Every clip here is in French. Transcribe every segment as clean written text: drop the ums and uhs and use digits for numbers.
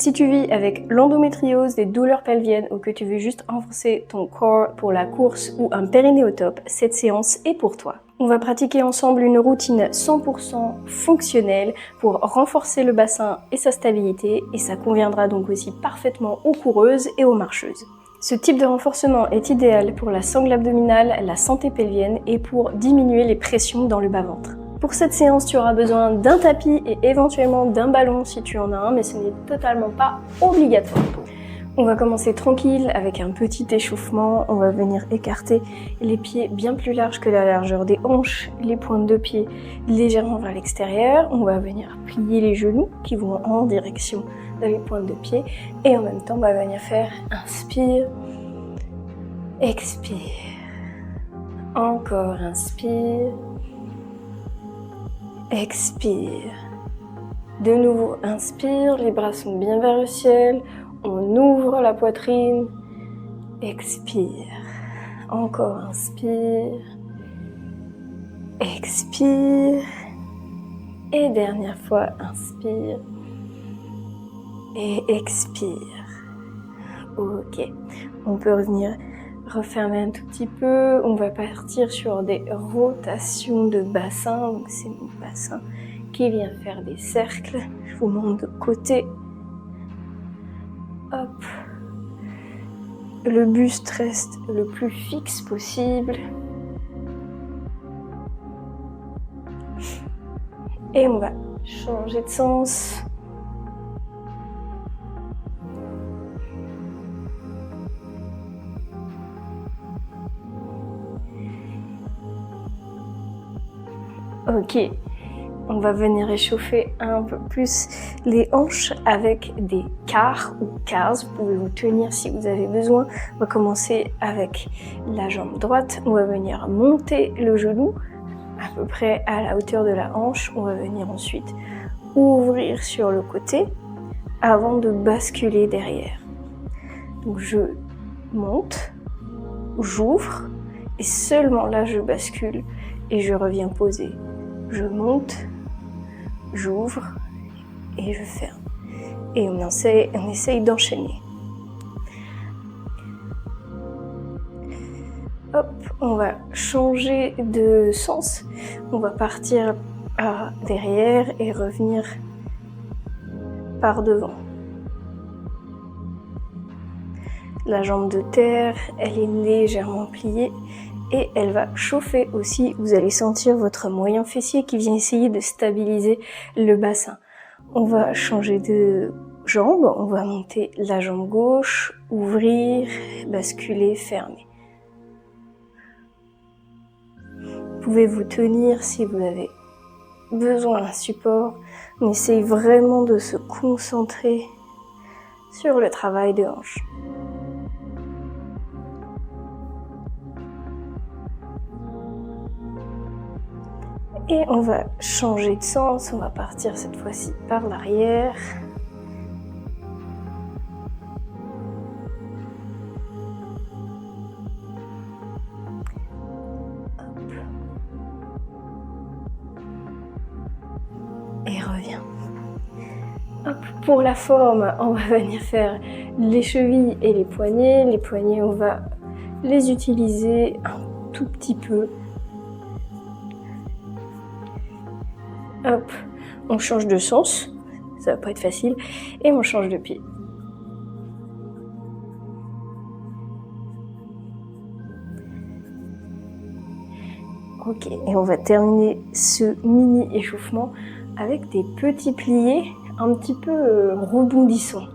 Si tu vis avec l'endométriose, des douleurs pelviennes ou que tu veux juste renforcer ton corps pour la course ou un périnée au top, cette séance est pour toi. On va pratiquer ensemble une routine 100% fonctionnelle pour renforcer le bassin et sa stabilité, et ça conviendra donc aussi parfaitement aux coureuses et aux marcheuses. Ce type de renforcement est idéal pour la sangle abdominale, la santé pelvienne et pour diminuer les pressions dans le bas-ventre. Pour cette séance, tu auras besoin d'un tapis et éventuellement d'un ballon si tu en as un, mais ce n'est totalement pas obligatoire. On va commencer tranquille avec un petit échauffement. On va venir écarter les pieds bien plus larges que la largeur des hanches, les pointes de pied légèrement vers l'extérieur. On va venir plier les genoux qui vont en direction des pointes de pied et en même temps on va venir faire inspire, expire, encore inspire, expire. De nouveau inspire, les bras sont bien vers le ciel. On ouvre la poitrine, expire, encore inspire, expire, et dernière fois, inspire, et expire. Ok, on peut revenir refermer un tout petit peu, on va partir sur des rotations de bassin, donc c'est mon bassin qui vient faire des cercles, je vous montre de côté. Hop, le buste reste le plus fixe possible. Et on va changer de sens. Ok. On va venir réchauffer un peu plus les hanches avec des cars ou cars. Vous pouvez vous tenir si vous avez besoin. On va commencer avec la jambe droite. On va venir monter le genou à peu près à la hauteur de la hanche. On va venir ensuite ouvrir sur le côté avant de basculer derrière. Donc je monte, j'ouvre et seulement là je bascule et je reviens poser. Je monte, j'ouvre et je ferme. Et on essaye d'enchaîner. Hop, on va changer de sens. On va partir par derrière et revenir par devant. La jambe de terre, elle est légèrement pliée. Et elle va chauffer aussi, vous allez sentir votre moyen fessier qui vient essayer de stabiliser le bassin. On va changer de jambe, on va monter la jambe gauche, ouvrir, basculer, fermer. Vous pouvez vous tenir si vous avez besoin d'un support. On essaye vraiment de se concentrer sur le travail de hanche. Et on va changer de sens, on va partir cette fois-ci par l'arrière. Et reviens. Hop. Pour la forme, on va venir faire les chevilles et les poignets. Les poignets, on va les utiliser un tout petit peu. Hop, on change de sens, ça va pas être facile, et on change de pied. Ok, et on va terminer ce mini échauffement avec des petits pliés un petit peu rebondissants.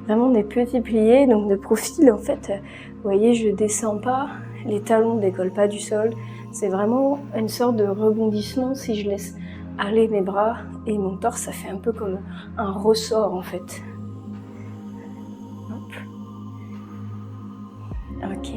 Vraiment des petits pliés, donc de profil en fait, vous voyez je descends pas, les talons ne décollent pas du sol, c'est vraiment une sorte de rebondissement si je laisse aller mes bras et mon torse, ça fait un peu comme un ressort en fait. Hop. Ok.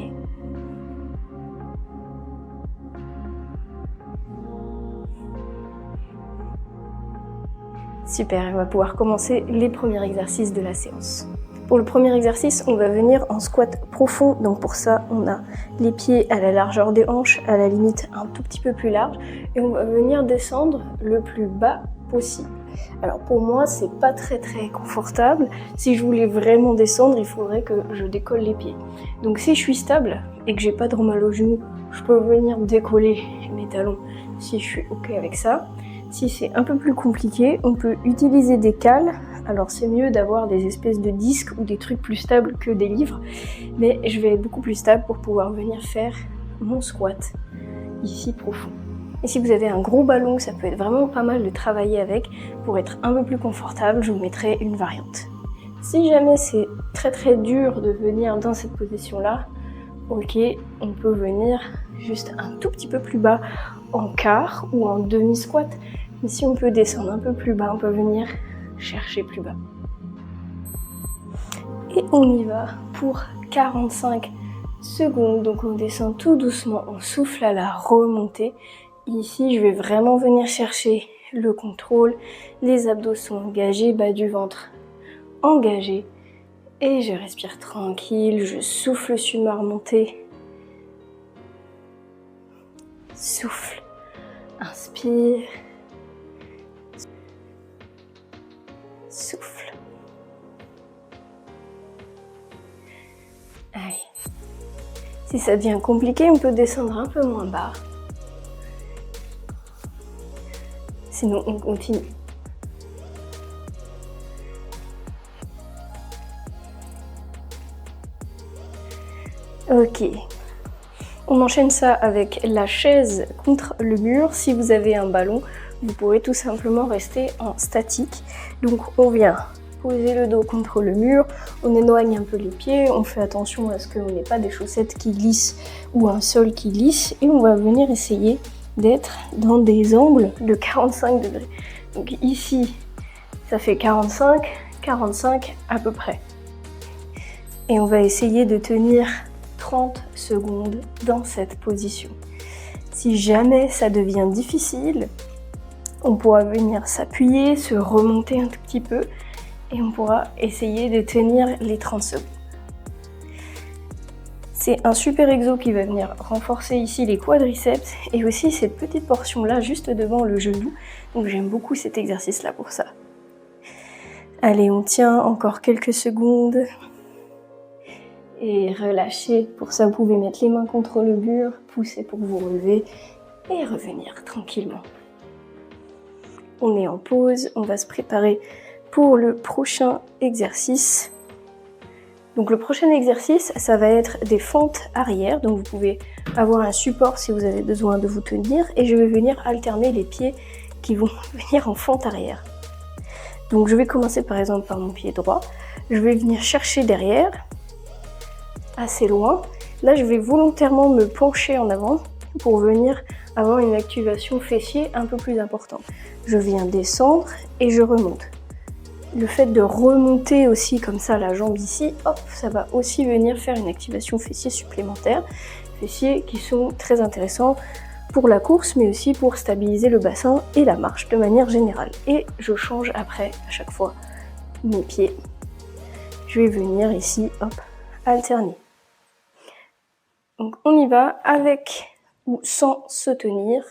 Super, on va pouvoir commencer les premiers exercices de la séance. Pour le premier exercice, on va venir en squat profond. Donc pour ça, on a les pieds à la largeur des hanches, à la limite un tout petit peu plus large. Et on va venir descendre le plus bas possible. Alors pour moi, c'est pas très confortable. Si je voulais vraiment descendre, il faudrait que je décolle les pieds. Donc si je suis stable et que j'ai pas trop mal aux genoux, je peux venir décoller mes talons si je suis ok avec ça. Si c'est un peu plus compliqué, on peut utiliser des cales. Alors c'est mieux d'avoir des espèces de disques ou des trucs plus stables que des livres, mais je vais être beaucoup plus stable pour pouvoir venir faire mon squat ici profond. Et si vous avez un gros ballon, ça peut être vraiment pas mal de travailler avec. Pour être un peu plus confortable, je vous mettrai une variante. Si jamais c'est très dur de venir dans cette position-là, ok, on peut venir juste un tout petit peu plus bas en quart ou en demi-squat. Mais si on peut descendre un peu plus bas, on peut venir chercher plus bas. Et on y va pour 45 secondes. Donc on descend tout doucement, on souffle à la remontée. Ici, je vais vraiment venir chercher le contrôle. Les abdos sont engagés, bas du ventre engagé. Et je respire tranquille, je souffle sur ma remontée. Souffle, inspire. Souffle. Allez. Si ça devient compliqué, on peut descendre un peu moins bas. Sinon, on continue. Ok. On enchaîne ça avec la chaise contre le mur. Si vous avez un ballon, vous pourrez tout simplement rester en statique. Donc on vient poser le dos contre le mur, on éloigne un peu les pieds, on fait attention à ce qu'on n'ait pas des chaussettes qui glissent ou un sol qui glisse, et on va venir essayer d'être dans des angles de 45 degrés. Donc ici, ça fait 45 à peu près. Et on va essayer de tenir 30 secondes dans cette position. Si jamais ça devient difficile, on pourra venir s'appuyer, se remonter un tout petit peu et on pourra essayer de tenir les 30 secondes. C'est un super exo qui va venir renforcer ici les quadriceps et aussi cette petite portion là juste devant le genou. Donc j'aime beaucoup cet exercice là pour ça. Allez, on tient encore quelques secondes. Et relâchez. Pour ça, vous pouvez mettre les mains contre le mur, pousser pour vous relever et revenir tranquillement. On est en pause, on va se préparer pour le prochain exercice. Donc le prochain exercice, ça va être des fentes arrière. Donc vous pouvez avoir un support si vous avez besoin de vous tenir. Et je vais venir alterner les pieds qui vont venir en fente arrière. Donc je vais commencer par exemple par mon pied droit. Je vais venir chercher derrière, assez loin. Là, je vais volontairement me pencher en avant pour venir avoir une activation fessier un peu plus importante. Je viens descendre et je remonte. Le fait de remonter aussi comme ça la jambe ici, hop, ça va aussi venir faire une activation fessier supplémentaire. Fessiers qui sont très intéressants pour la course, mais aussi pour stabiliser le bassin et la marche de manière générale. Et je change après, à chaque fois, mes pieds. Je vais venir ici, hop, alterner. Donc on y va avec ou sans se tenir.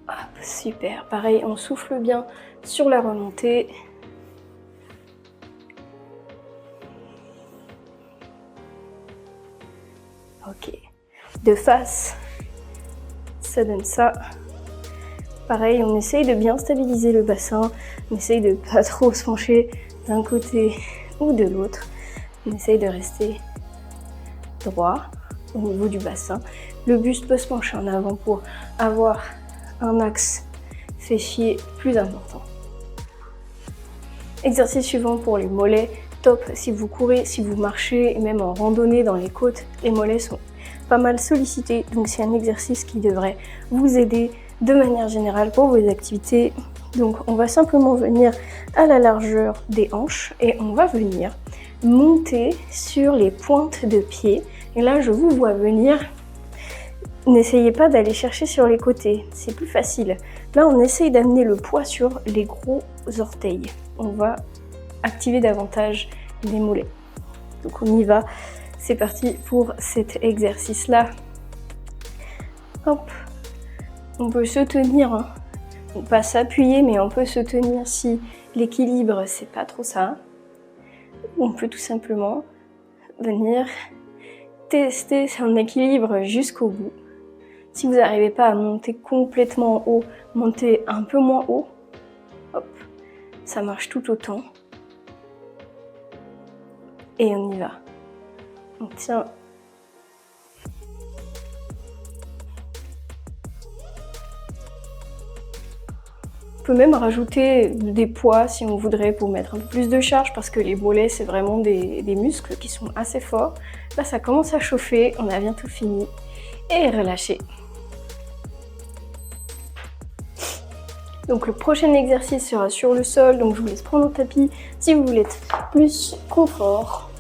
Hop, super, pareil, on souffle bien sur la remontée. Ok, de face. Ça donne ça. Pareil, on essaye de bien stabiliser le bassin, on essaye de pas trop se pencher d'un côté ou de l'autre. On essaye de rester droit au niveau du bassin. Le buste peut se pencher en avant pour avoir un axe fessier plus important. Exercice suivant pour les mollets. Top si vous courez, si vous marchez, et même en randonnée dans les côtes, les mollets sont pas mal sollicités, donc c'est un exercice qui devrait vous aider de manière générale pour vos activités. Donc on va simplement venir à la largeur des hanches et on va venir monter sur les pointes de pied. Et là je vous vois venir, n'essayez pas d'aller chercher sur les côtés, c'est plus facile. Là on essaye d'amener le poids sur les gros orteils. On va activer davantage les mollets. Donc on y va, c'est parti pour cet exercice-là. Hop, on peut se tenir, hein. Donc pas s'appuyer, mais on peut se tenir si l'équilibre c'est pas trop ça. On peut tout simplement venir tester son équilibre jusqu'au bout. Si vous n'arrivez pas à monter complètement en haut, montez un peu moins haut. Hop, ça marche tout autant. Et on y va. On tient. On peut même rajouter des poids si on voudrait pour mettre un peu plus de charge parce que les mollets c'est vraiment des muscles qui sont assez forts. Là ça commence à chauffer, on a bientôt fini. Et relâchez. Donc le prochain exercice sera sur le sol, donc je vous laisse prendre le tapis si vous voulez être plus confort.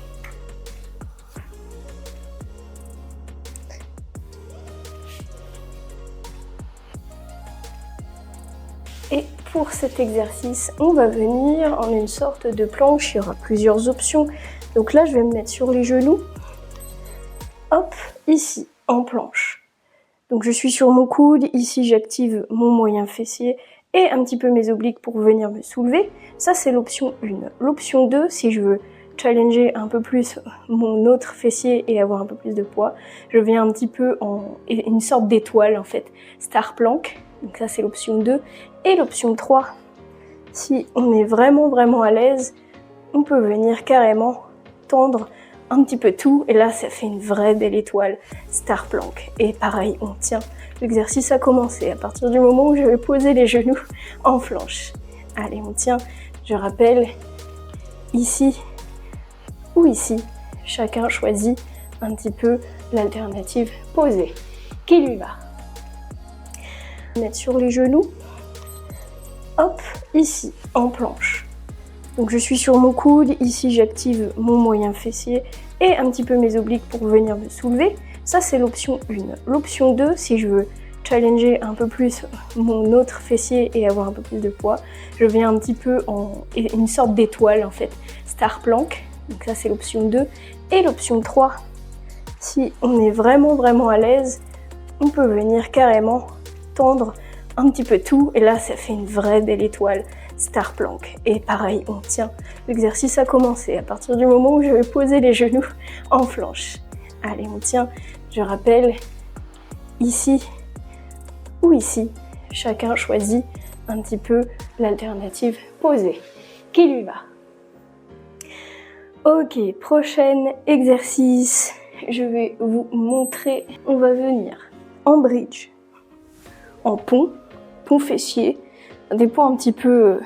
Et pour cet exercice, on va venir en une sorte de planche, il y aura plusieurs options. Donc là, je vais me mettre sur les genoux. Hop, ici, en planche. Donc je suis sur mon coude, ici j'active mon moyen fessier et un petit peu mes obliques pour venir me soulever. Ça, c'est l'option 1. L'option 2, si je veux challenger un peu plus mon autre fessier et avoir un peu plus de poids, je viens un petit peu en une sorte d'étoile, en fait, star plank. Donc ça, c'est l'option 2. Et l'option 3, si on est vraiment à l'aise, on peut venir carrément tendre un petit peu tout. Et là, ça fait une vraie belle étoile, star plank. Et pareil, on tient. L'exercice a commencé à partir du moment où je vais poser les genoux en planche. Allez, on tient. Je rappelle, ici ou ici. Chacun choisit un petit peu l'alternative posée. Qui lui va? Mettre sur les genoux. Hop, ici, en planche. Donc je suis sur mon coude, ici j'active mon moyen fessier et un petit peu mes obliques pour venir me soulever. Ça, c'est l'option 1. L'option 2, si je veux challenger un peu plus mon autre fessier et avoir un peu plus de poids, je viens un petit peu en une sorte d'étoile, en fait, star plank. Donc ça, c'est l'option 2. Et l'option 3, si on est vraiment à l'aise, on peut venir carrément tendre un petit peu tout. Et là, ça fait une vraie belle étoile, star plank. Et pareil, on tient. L'exercice a commencé à partir du moment où je vais poser les genoux en planche. Allez, on tient. Je rappelle, ici ou ici. Chacun choisit un petit peu l'alternative posée. Qui lui va? Ok, prochain exercice. Je vais vous montrer. On va venir en bridge, en pont fessier. Ça dépend un petit peu.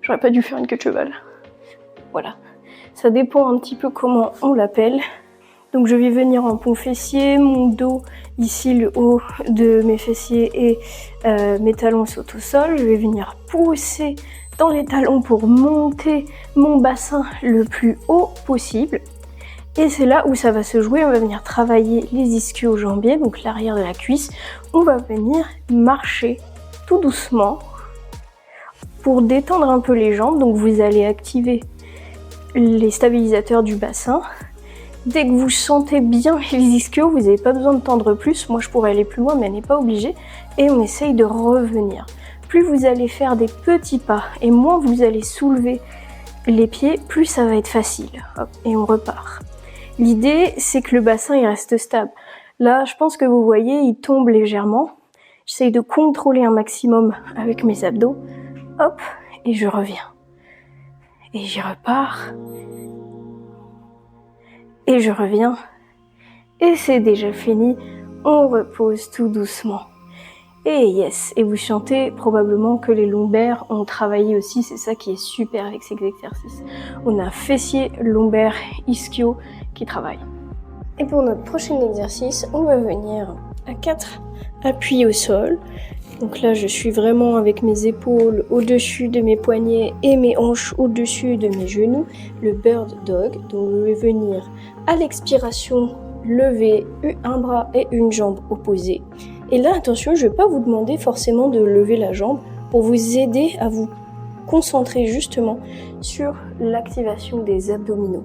J'aurais pas dû faire une queue de cheval. Voilà. Ça dépend un petit peu comment on l'appelle. Donc je vais venir en pont fessier, mon dos, ici le haut de mes fessiers et mes talons sautent au sol. Je vais venir pousser dans les talons pour monter mon bassin le plus haut possible. Et c'est là où ça va se jouer. On va venir travailler les ischio-jambiers, donc l'arrière de la cuisse. On va venir marcher tout doucement pour détendre un peu les jambes. Donc vous allez activer les stabilisateurs du bassin. Dès que vous sentez bien les ischios, vous n'avez pas besoin de tendre plus. Moi, je pourrais aller plus loin, mais elle n'est pas obligée. Et on essaye de revenir. Plus vous allez faire des petits pas et moins vous allez soulever les pieds, plus ça va être facile. Hop, et on repart. L'idée, c'est que le bassin il reste stable. Là, je pense que vous voyez, il tombe légèrement. J'essaye de contrôler un maximum avec mes abdos. Hop, et je reviens. Et j'y repars. Et je reviens. Et c'est déjà fini. On repose tout doucement. Et yes, et vous sentez probablement que les lombaires ont travaillé aussi, c'est ça qui est super avec ces exercices. On a fessier, lombaire, ischio qui travaillent. Et pour notre prochain exercice, on va venir à 4 appuis au sol. Donc là, je suis vraiment avec mes épaules au-dessus de mes poignets et mes hanches au-dessus de mes genoux. Le bird dog, donc je vais venir à l'expiration lever un bras et une jambe opposée. Et là, attention, je ne vais pas vous demander forcément de lever la jambe pour vous aider à vous concentrer justement sur l'activation des abdominaux.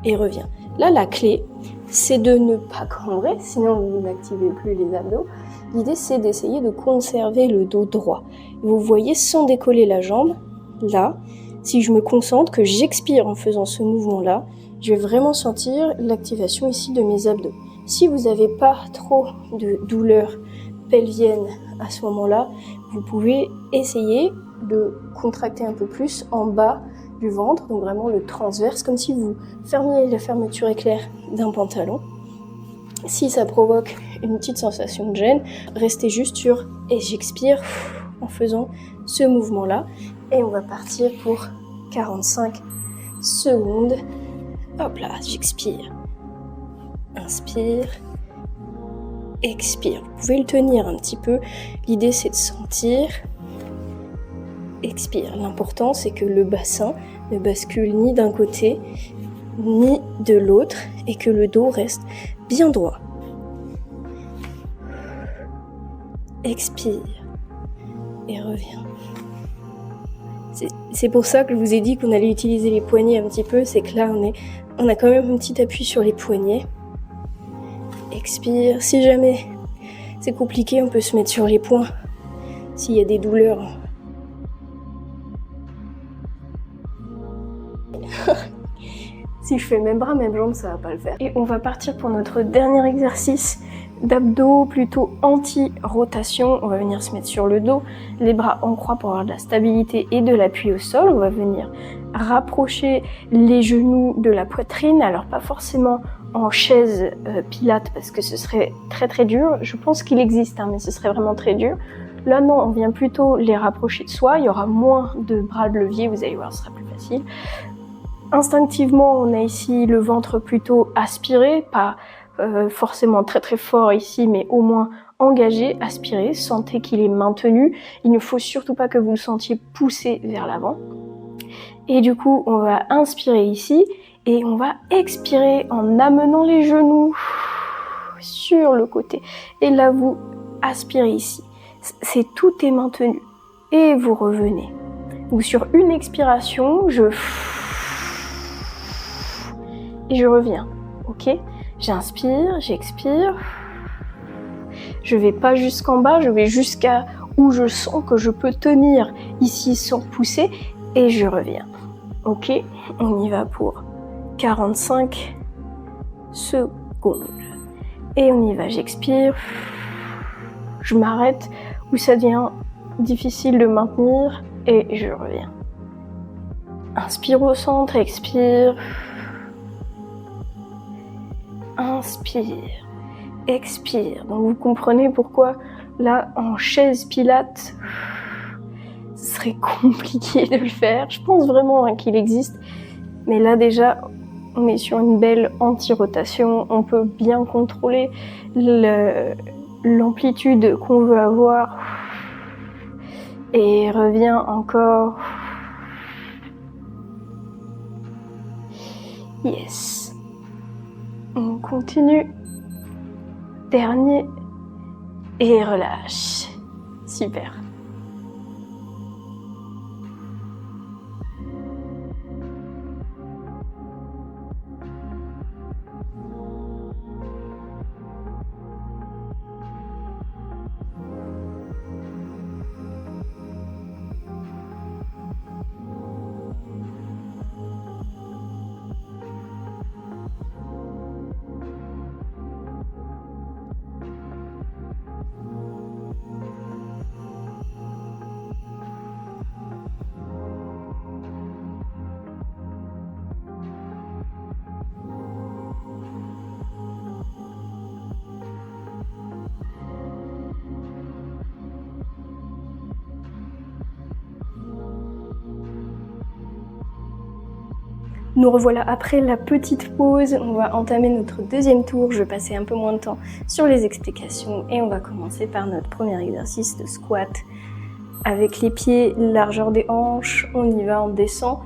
Et reviens. Là, la clé, c'est de ne pas cambrer, sinon vous n'activez plus les abdos. L'idée, c'est d'essayer de conserver le dos droit. Vous voyez, sans décoller la jambe, là, si je me concentre, que j'expire en faisant ce mouvement-là, je vais vraiment sentir l'activation ici de mes abdos. Si vous n'avez pas trop de douleur pelvienne à ce moment-là, vous pouvez essayer de contracter un peu plus en bas du ventre, donc vraiment le transverse, comme si vous fermiez la fermeture éclair d'un pantalon. Si ça provoque une petite sensation de gêne, restez juste sur « et j'expire » en faisant ce mouvement-là. Et on va partir pour 45 secondes. Hop là, j'expire. Inspire. Expire. Vous pouvez le tenir un petit peu. L'idée, c'est de sentir. Expire. L'important, c'est que le bassin ne bascule ni d'un côté, ni de l'autre, et que le dos reste bien droit. Expire. Et reviens. C'est pour ça que je vous ai dit qu'on allait utiliser les poignets un petit peu, c'est que là on a quand même un petit appui sur les poignets. Expire, si jamais c'est compliqué, on peut se mettre sur les poings s'il y a des douleurs. Si je fais même bras, même jambes, ça va pas le faire. Et on va partir pour notre dernier exercice d'abdos, plutôt anti-rotation. On va venir se mettre sur le dos, les bras en croix pour avoir de la stabilité et de l'appui au sol. On va venir rapprocher les genoux de la poitrine. Alors pas forcément en chaise pilate parce que ce serait très très dur. Je pense qu'il existe, mais ce serait vraiment très dur. Là non, on vient plutôt les rapprocher de soi. Il y aura moins de bras de levier, vous allez voir, ce sera plus facile. Instinctivement, on a ici le ventre plutôt aspiré, pas forcément très très fort ici, mais au moins engagé, aspiré. Sentez qu'il est maintenu. Il ne faut surtout pas que vous le sentiez pousser vers l'avant. Et du coup, on va inspirer ici et on va expirer en amenant les genoux sur le côté. Et là, vous aspirez ici. Tout est maintenu. Et vous revenez. Donc sur une expiration, et je reviens, ok? J'inspire, j'expire. Je vais pas jusqu'en bas, je vais jusqu'à où je sens que je peux tenir ici sans pousser et je reviens. Ok, on y va pour 45 secondes. Et on y va, j'expire. Je m'arrête où ça devient difficile de maintenir et je reviens. Inspire au centre, expire. Inspire, expire. Donc vous comprenez pourquoi là en chaise pilate, ce serait compliqué de le faire. Je pense vraiment qu'il existe. Mais là déjà, on est sur une belle anti-rotation. On peut bien contrôler l'amplitude qu'on veut avoir. Et revient encore. Yes. On continue. Dernier. Et relâche. Super. Nous revoilà après la petite pause, on va entamer notre deuxième tour, je vais passer un peu moins de temps sur les explications et on va commencer par notre premier exercice de squat. Avec les pieds, largeur des hanches, on y va, on descend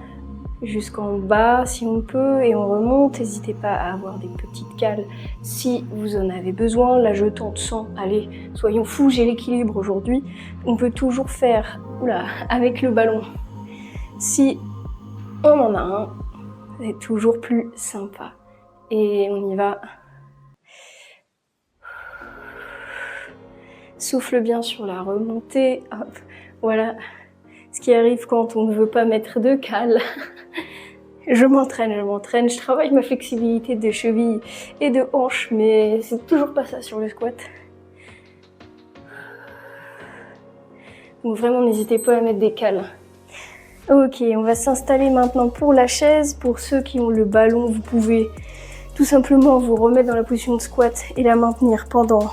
jusqu'en bas si on peut et on remonte. N'hésitez pas à avoir des petites cales si vous en avez besoin. Là je tente sans, allez, soyons fous, j'ai l'équilibre aujourd'hui. On peut toujours faire Oula, avec le ballon. Si on en a un, c'est toujours plus sympa. Et on y va. Souffle bien sur la remontée. Hop, voilà ce qui arrive quand on ne veut pas mettre de cale. Je m'entraîne, je travaille ma flexibilité de cheville et de hanche, mais c'est toujours pas ça sur le squat. Donc vraiment, n'hésitez pas à mettre des cales. Ok, on va s'installer maintenant pour la chaise. Pour ceux qui ont le ballon, vous pouvez tout simplement vous remettre dans la position de squat et la maintenir pendant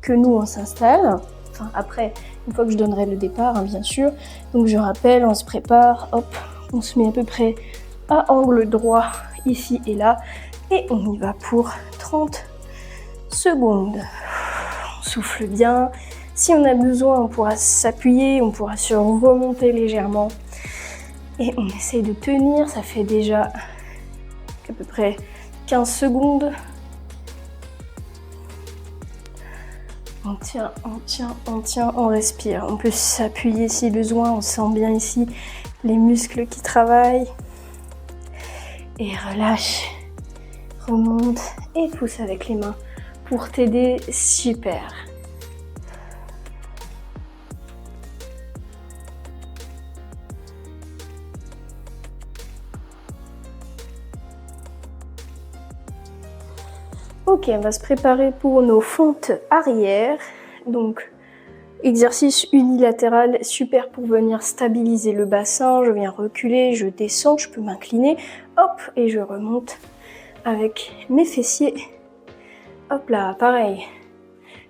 que nous on s'installe. Enfin après, une fois que je donnerai le départ, hein, bien sûr. Donc je rappelle, on se prépare, hop, on se met à peu près à angle droit ici et là. Et on y va pour 30 secondes. On souffle bien. Si on a besoin, on pourra s'appuyer, on pourra se remonter légèrement. Et on essaye de tenir, ça fait déjà à peu près 15 secondes. On tient, on tient, on tient, on respire. On peut s'appuyer si besoin, on sent bien ici les muscles qui travaillent. Et relâche, remonte et pousse avec les mains pour t'aider, super. Ok, on va se préparer pour nos fentes arrière. Donc, exercice unilatéral, super pour venir stabiliser le bassin. Je viens reculer, je descends, je peux m'incliner. Hop, et je remonte avec mes fessiers. Hop là, pareil.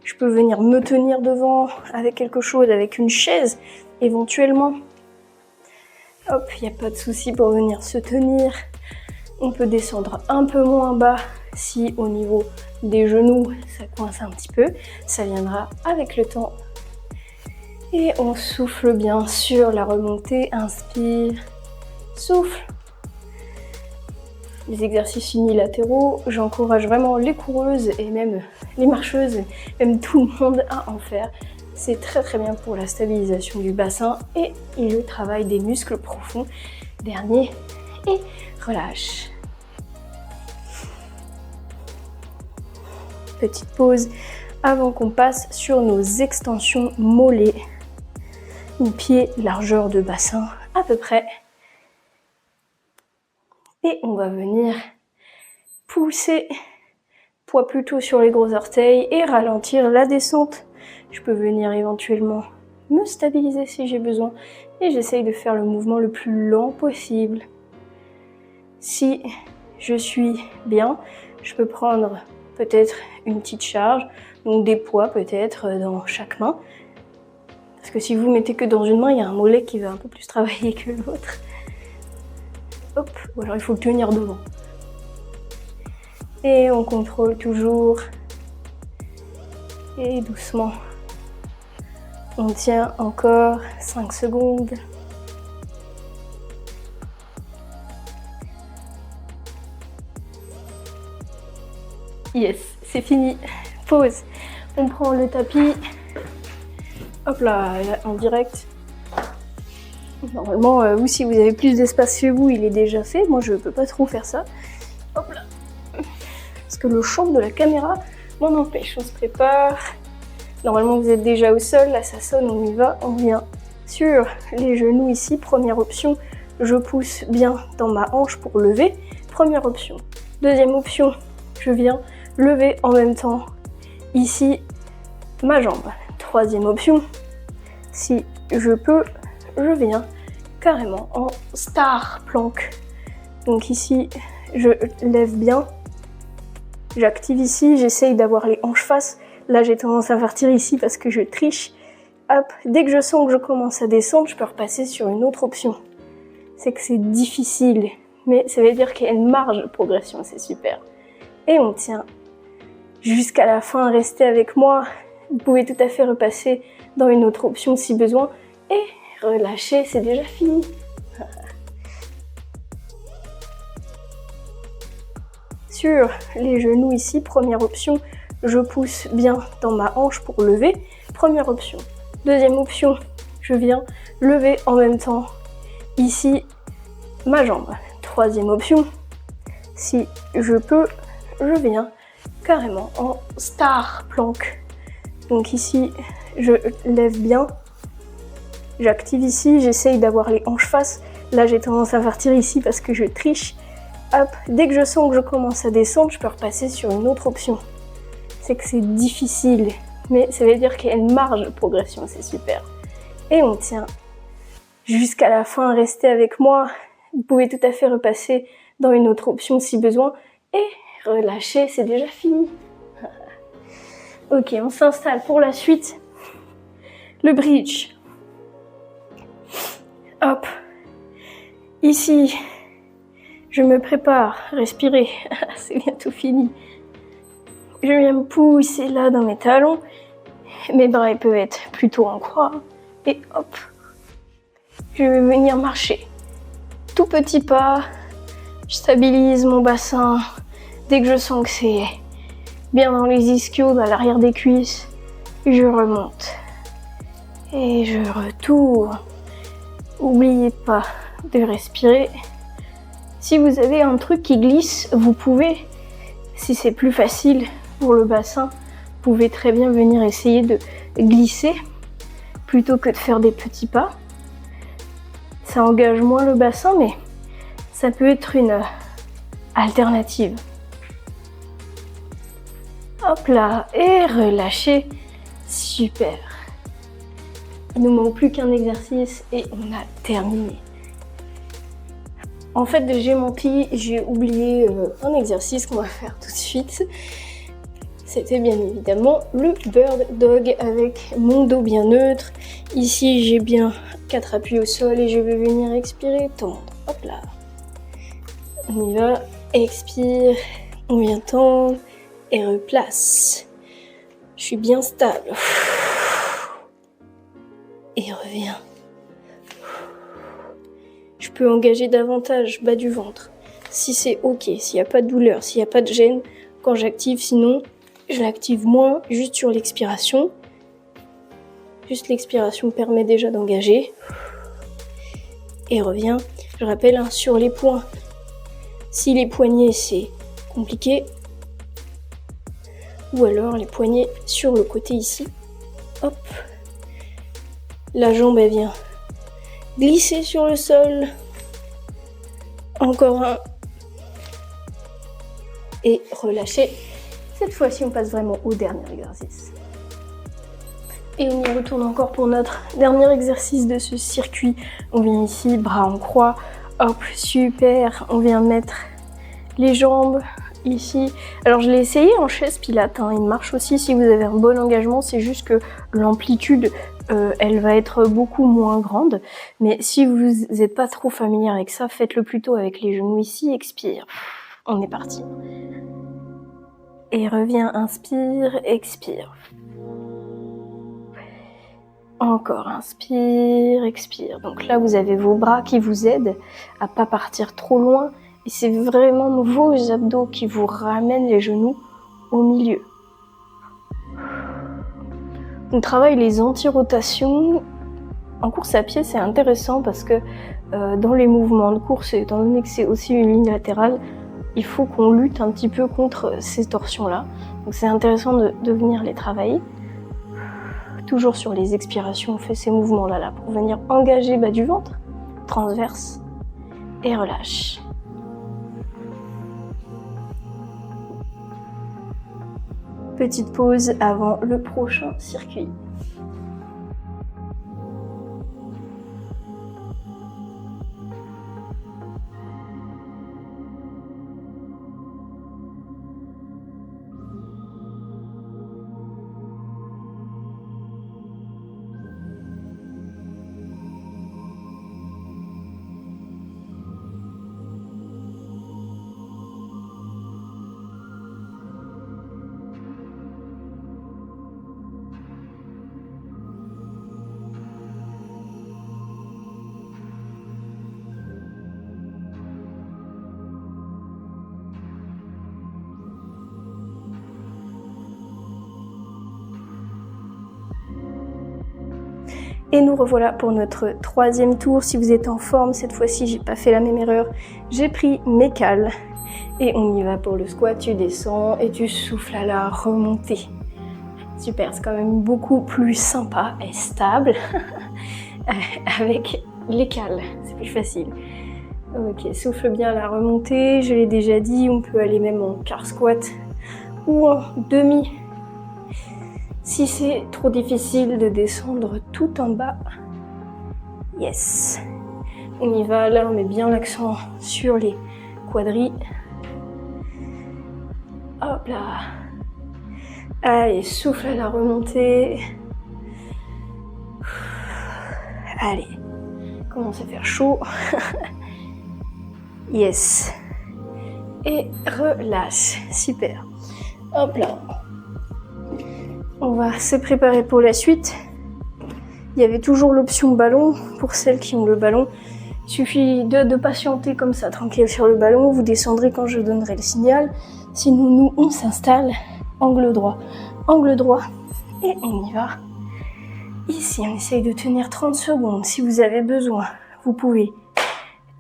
Je peux venir me tenir devant avec quelque chose, avec une chaise, éventuellement. Hop, il n'y a pas de souci pour venir se tenir. On peut descendre un peu moins bas si au niveau des genoux ça coince un petit peu. Ça viendra avec le temps. Et on souffle bien sur la remontée. Inspire, souffle. Les exercices unilatéraux, j'encourage vraiment les coureuses et même les marcheuses, même tout le monde à en faire. C'est très très bien pour la stabilisation du bassin et le travail des muscles profonds. Dernier, et relâche. Petite pause avant qu'on passe sur nos extensions mollets. Une pied largeur de bassin à peu près. Et on va venir pousser poids plutôt sur les gros orteils et ralentir la descente. Je peux venir éventuellement me stabiliser si j'ai besoin et j'essaye de faire le mouvement le plus lent possible. Si je suis bien, je peux prendre peut-être une petite charge, donc des poids peut-être dans chaque main. Parce que si vous mettez que dans une main, il y a un mollet qui va un peu plus travailler que l'autre. Hop, ou alors il faut le tenir devant. Et on contrôle toujours. Et doucement. On tient encore 5 secondes. Yes, c'est fini. Pause. On prend le tapis. Hop là, en direct. Normalement, vous, si vous avez plus d'espace chez vous, il est déjà fait. Moi, je peux pas trop faire ça. Hop là. Parce que le champ de la caméra m'en empêche. On se prépare. Normalement, vous êtes déjà au sol. Là, ça sonne, on y va. On vient sur les genoux ici. Première option, je pousse bien dans ma hanche pour lever. Première option. Deuxième option, je viens lever en même temps ici ma jambe. Troisième option, si je peux, je viens carrément en star plank. Donc ici, je lève bien, j'active ici, j'essaye d'avoir les hanches face. Là, j'ai tendance à partir ici parce que je triche. Hop, dès que je sens que je commence à descendre, je peux repasser sur une autre option. C'est que c'est difficile, mais ça veut dire qu'il y a une marge de progression, c'est super. Et on tient jusqu'à la fin, restez avec moi. Vous pouvez tout à fait repasser dans une autre option si besoin. Et relâchez, c'est déjà fini. Sur les genoux ici, première option, je pousse bien dans ma hanche pour lever. Première option. Deuxième option, je viens lever en même temps ici ma jambe. Troisième option, si je peux, je viens carrément en star plank. Donc ici, je lève bien, j'active ici, j'essaye d'avoir les hanches face. Là, j'ai tendance à partir ici parce que je triche. Hop, dès que je sens que je commence à descendre, je peux repasser sur une autre option. C'est que c'est difficile, mais ça veut dire qu'il y a une marge de progression, c'est super. Et on tient jusqu'à la fin, restez avec moi. Vous pouvez tout à fait repasser dans une autre option si besoin. Et relâchez, c'est déjà fini. Ok, on s'installe pour la suite. Le bridge. Hop. Ici, je me prépare. Respirez. C'est bientôt fini. Je viens me pousser là dans mes talons. Mes bras ils peuvent être plutôt en croix. Et hop. Je vais venir marcher. Tout petit pas. Je stabilise mon bassin. Dès que je sens que c'est bien dans les ischios, dans l'arrière des cuisses, je remonte. Et je retourne. N'oubliez pas de respirer. Si vous avez un truc qui glisse, vous pouvez, si c'est plus facile pour le bassin, vous pouvez très bien venir essayer de glisser plutôt que de faire des petits pas. Ça engage moins le bassin, mais ça peut être une alternative. Hop là, et relâchez. Super. Il ne nous manque plus qu'un exercice et on a terminé. En fait, j'ai menti, j'ai oublié un exercice qu'on va faire tout de suite. C'était bien évidemment le Bird Dog avec mon dos bien neutre. Ici, j'ai bien 4 appuis au sol et je vais venir expirer, tendre. Hop là. On y va, expire, on vient tendre et replace. Je suis bien stable. Et reviens. Je peux engager davantage bas du ventre. Si c'est ok, s'il n'y a pas de douleur, s'il n'y a pas de gêne, quand j'active, sinon, je l'active moins, juste sur l'expiration. Juste l'expiration permet déjà d'engager. Et reviens. Je rappelle, hein, sur les poings. Si les poignets, c'est compliqué. Ou alors les poignets sur le côté ici. Hop. La jambe, elle vient glisser sur le sol. Encore un. Et relâcher. Cette fois-ci, on passe vraiment au dernier exercice. Et on y retourne encore pour notre dernier exercice de ce circuit. On vient ici, bras en croix. Hop, super. On vient mettre les jambes ici. Alors, je l'ai essayé en chaise pilate. Hein. Il marche aussi si vous avez un bon engagement. C'est juste que l'amplitude, elle va être beaucoup moins grande. Mais si vous n'êtes pas trop familier avec ça, faites-le plutôt avec les genoux ici. Expire. On est parti. Et reviens, inspire, expire. Encore, inspire, expire. Donc là, vous avez vos bras qui vous aident à pas partir trop loin. Et c'est vraiment vos abdos qui vous ramènent les genoux au milieu. On travaille les anti-rotations. En course à pied, c'est intéressant parce que dans les mouvements de course, étant donné que c'est aussi une ligne latérale, il faut qu'on lutte un petit peu contre ces torsions-là. Donc c'est intéressant de venir les travailler. Toujours sur les expirations, on fait ces mouvements-là là, pour venir engager bas du ventre, transverse, et relâche. Petite pause avant le prochain circuit. Et nous revoilà pour notre troisième tour. Si vous êtes en forme, cette fois-ci, j'ai pas fait la même erreur. J'ai pris mes cales et on y va pour le squat. Tu descends et tu souffles à la remontée. Super, c'est quand même beaucoup plus sympa et stable avec les cales. C'est plus facile. Ok, souffle bien à la remontée. Je l'ai déjà dit, on peut aller même en quart squat ou en demi. Si c'est trop difficile de descendre tout en bas, yes. On y va, là on met bien l'accent sur les quadris. Hop là. Allez, souffle à la remontée. Allez, commence à faire chaud. Yes. Et relâche, super. Hop là. On va se préparer pour la suite. Il y avait toujours l'option ballon pour celles qui ont le ballon. Il suffit de patienter comme ça, tranquille sur le ballon. Vous descendrez quand je donnerai le signal. Sinon, nous, on s'installe. Angle droit, et on y va. Ici, on essaye de tenir 30 secondes. Si vous avez besoin, vous pouvez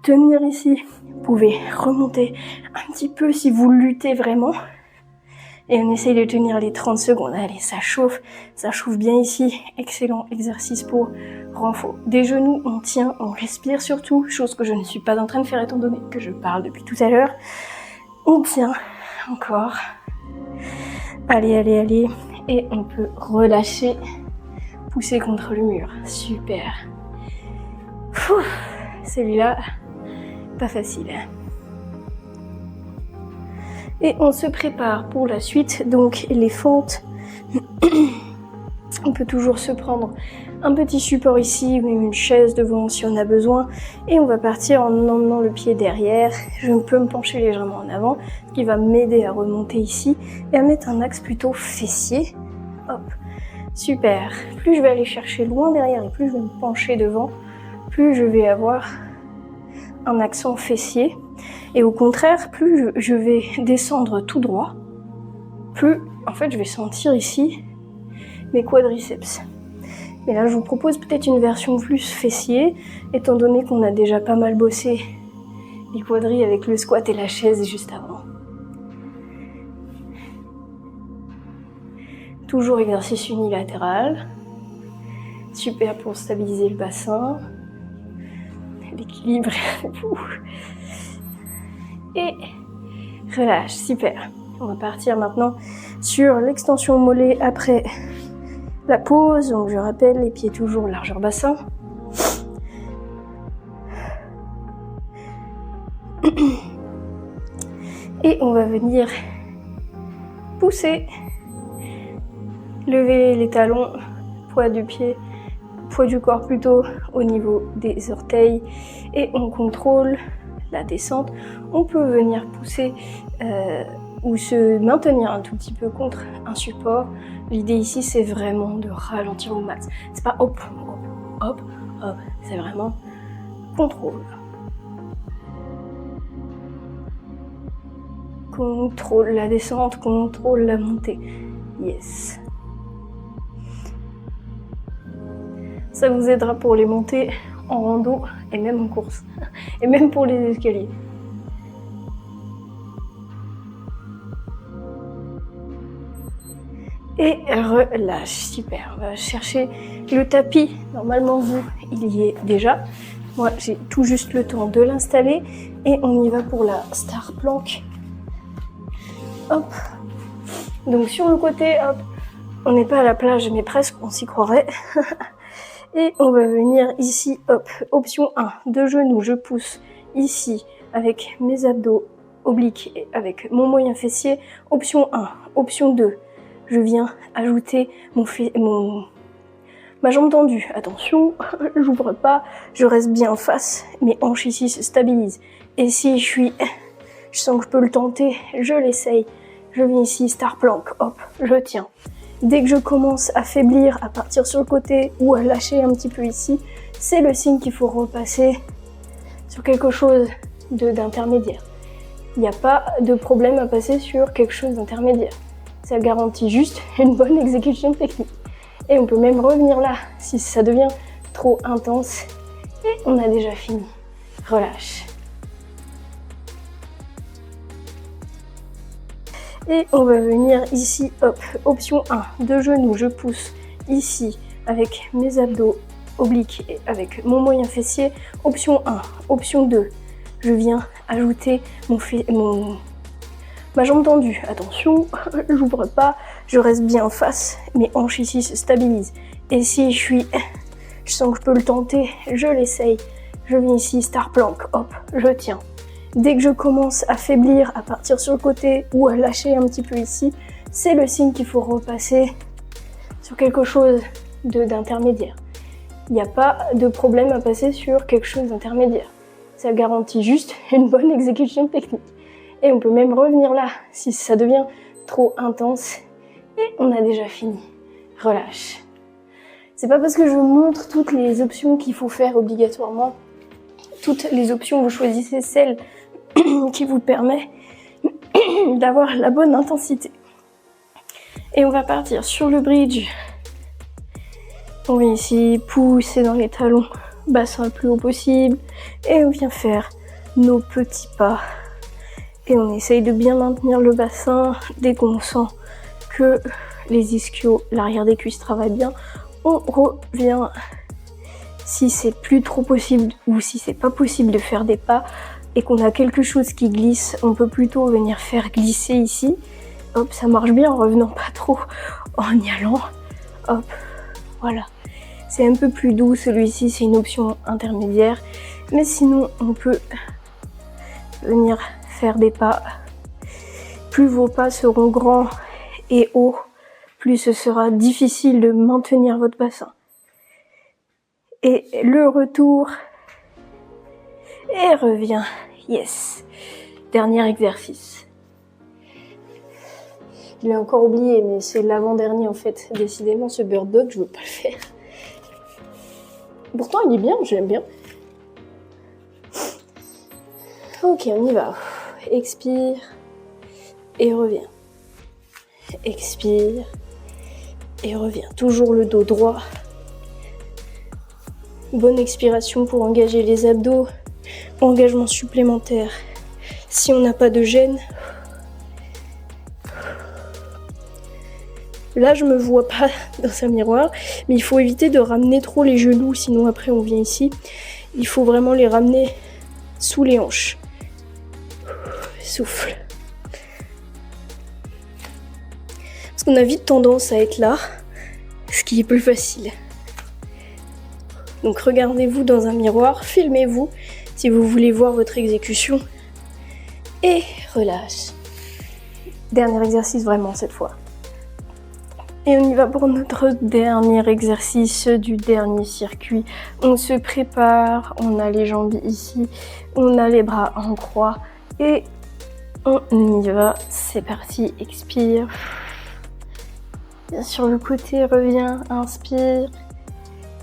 tenir ici. Vous pouvez remonter un petit peu si vous luttez vraiment. Et on essaye de tenir les 30 secondes. Allez, ça chauffe bien ici. Excellent exercice pour renfort. Des genoux, on tient, on respire surtout, chose que je ne suis pas en train de faire étant donné que je parle depuis tout à l'heure. On tient encore. Allez. Et on peut relâcher, pousser contre le mur. Super. Celui-là, pas facile. Et on se prépare pour la suite, donc les fentes. On peut toujours se prendre un petit support ici, ou même une chaise devant si on a besoin. Et on va partir en emmenant le pied derrière. Je peux me pencher légèrement en avant, ce qui va m'aider à remonter ici et à mettre un axe plutôt fessier. Hop, super. Plus je vais aller chercher loin derrière et plus je vais me pencher devant, plus je vais avoir un accent fessier. Et au contraire, plus je vais descendre tout droit, plus en fait je vais sentir ici mes quadriceps. Mais là je vous propose peut-être une version plus fessier, étant donné qu'on a déjà pas mal bossé les quadris avec le squat et la chaise juste avant. Toujours exercice unilatéral. Super pour stabiliser le bassin. L'équilibre. Et relâche, super. On va partir maintenant sur l'extension mollet après la pause. Donc je rappelle, les pieds toujours largeur bassin. Et on va venir pousser, lever les talons, poids du pied, poids du corps plutôt au niveau des orteils et on contrôle la descente. On peut venir pousser ou se maintenir un tout petit peu contre un support. L'idée ici c'est vraiment de ralentir au max. C'est pas hop, hop, hop, hop, c'est vraiment contrôle. Contrôle la descente, contrôle la montée. Yes. Ça vous aidera pour les montées en rando et même en course. Et même pour les escaliers. Et relâche, super. On va chercher le tapis. Normalement, vous, il y est déjà. Moi, j'ai tout juste le temps de l'installer. Et on y va pour la star plank. Hop. Donc sur le côté, hop, on n'est pas à la plage, mais presque, on s'y croirait. Et on va venir ici, hop, option 1, de genoux, je pousse ici avec mes abdos obliques et avec mon moyen fessier. Option 1, option 2, je viens ajouter ma jambe tendue. Attention, j'ouvre pas, je reste bien en face, mes hanches ici se stabilisent. Et si je sens que je peux le tenter, je l'essaye. Je viens ici, star plank, hop, je tiens. Dès que je commence à faiblir, à partir sur le côté ou à lâcher un petit peu ici, c'est le signe qu'il faut repasser sur quelque chose d'intermédiaire. Il n'y a pas de problème à passer sur quelque chose d'intermédiaire. Ça garantit juste une bonne exécution technique. Et on peut même revenir là, si ça devient trop intense. Et on a déjà fini. Relâche. Et on va venir ici, hop, option 1, de genoux, je pousse ici avec mes abdos obliques et avec mon moyen fessier. Option 1, option 2, je viens ajouter ma jambe tendue. Attention, j'ouvre pas, je reste bien en face, mes hanches ici se stabilisent. Et si je sens que je peux le tenter, je l'essaye. Je viens ici, star plank, hop, je tiens. Dès que je commence à faiblir, à partir sur le côté ou à lâcher un petit peu ici, c'est le signe qu'il faut repasser sur quelque chose d'intermédiaire. Il n'y a pas de problème à passer sur quelque chose d'intermédiaire. Ça garantit juste une bonne exécution technique. Et on peut même revenir là si ça devient trop intense. Et on a déjà fini. Relâche. C'est pas parce que je vous montre toutes les options qu'il faut faire obligatoirement. Toutes les options, vous choisissez celle qui vous permet d'avoir la bonne intensité. Et on va partir sur le bridge. On vient ici pousser dans les talons, bassin le plus haut possible. Et on vient faire nos petits pas. Et on essaye de bien maintenir le bassin. Dès qu'on sent que les ischios, l'arrière des cuisses travaillent bien, on revient. Si c'est plus trop possible ou si c'est pas possible de faire des pas et qu'on a quelque chose qui glisse, on peut plutôt venir faire glisser ici. Hop, ça marche bien en revenant pas trop en y allant. Hop, voilà. C'est un peu plus doux, celui-ci c'est une option intermédiaire. Mais sinon, on peut venir faire des pas. Plus vos pas seront grands et hauts, plus ce sera difficile de maintenir votre bassin. Et le retour. Et revient. Yes. Dernier exercice. Je l'ai encore oublié, mais c'est l'avant-dernier en fait. Décidément, ce bird dog, je veux pas le faire. Pourtant, il est bien, je l'aime bien. Ok, on y va. Expire. Et reviens. Expire. Et reviens. Toujours le dos droit. Bonne expiration pour engager les abdos. Engagement supplémentaire. Si on n'a pas de gêne. Là, je me vois pas dans un miroir, mais il faut éviter de ramener trop les genoux, sinon après on vient ici. Il faut vraiment les ramener sous les hanches. Souffle. Parce qu'on a vite tendance à être là, ce qui est plus facile. Donc regardez-vous dans un miroir, filmez-vous si vous voulez voir votre exécution. Et relâche. Dernier exercice vraiment cette fois. Et on y va pour notre dernier exercice du dernier circuit. On se prépare, on a les jambes ici, on a les bras en croix et on y va. C'est parti, expire. Sur le côté, reviens, inspire,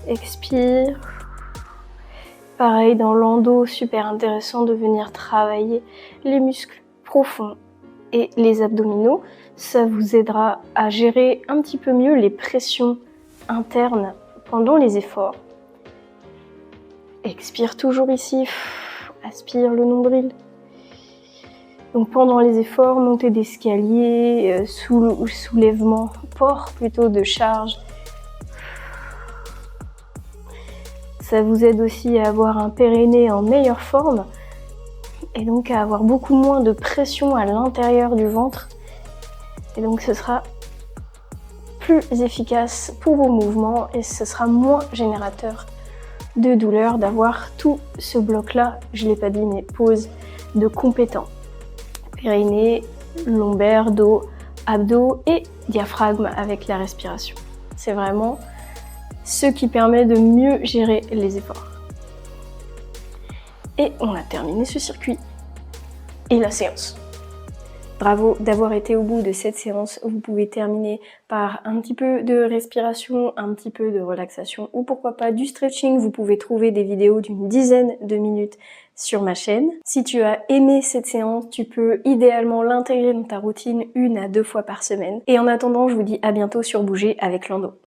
expire. Pareil dans l'endo, super intéressant de venir travailler les muscles profonds et les abdominaux. Ça vous aidera à gérer un petit peu mieux les pressions internes pendant les efforts. Expire toujours ici, aspire le nombril. Donc pendant les efforts, montée d'escalier, soulèvement, port plutôt de charge. Ça vous aide aussi à avoir un périnée en meilleure forme et donc à avoir beaucoup moins de pression à l'intérieur du ventre. Et donc ce sera plus efficace pour vos mouvements et ce sera moins générateur de douleur d'avoir tout ce bloc-là, je ne l'ai pas dit, mais pose de compétents. Périnée, lombaire, dos, abdos et diaphragme avec la respiration. C'est vraiment ce qui permet de mieux gérer les efforts. Et on a terminé ce circuit et la séance. Bravo d'avoir été au bout de cette séance. Vous pouvez terminer par un petit peu de respiration, un petit peu de relaxation ou pourquoi pas du stretching. Vous pouvez trouver des vidéos d'une dizaine de minutes sur ma chaîne. Si tu as aimé cette séance, tu peux idéalement l'intégrer dans ta routine 1 à 2 fois par semaine. Et en attendant, je vous dis à bientôt sur Bouger avec Lando.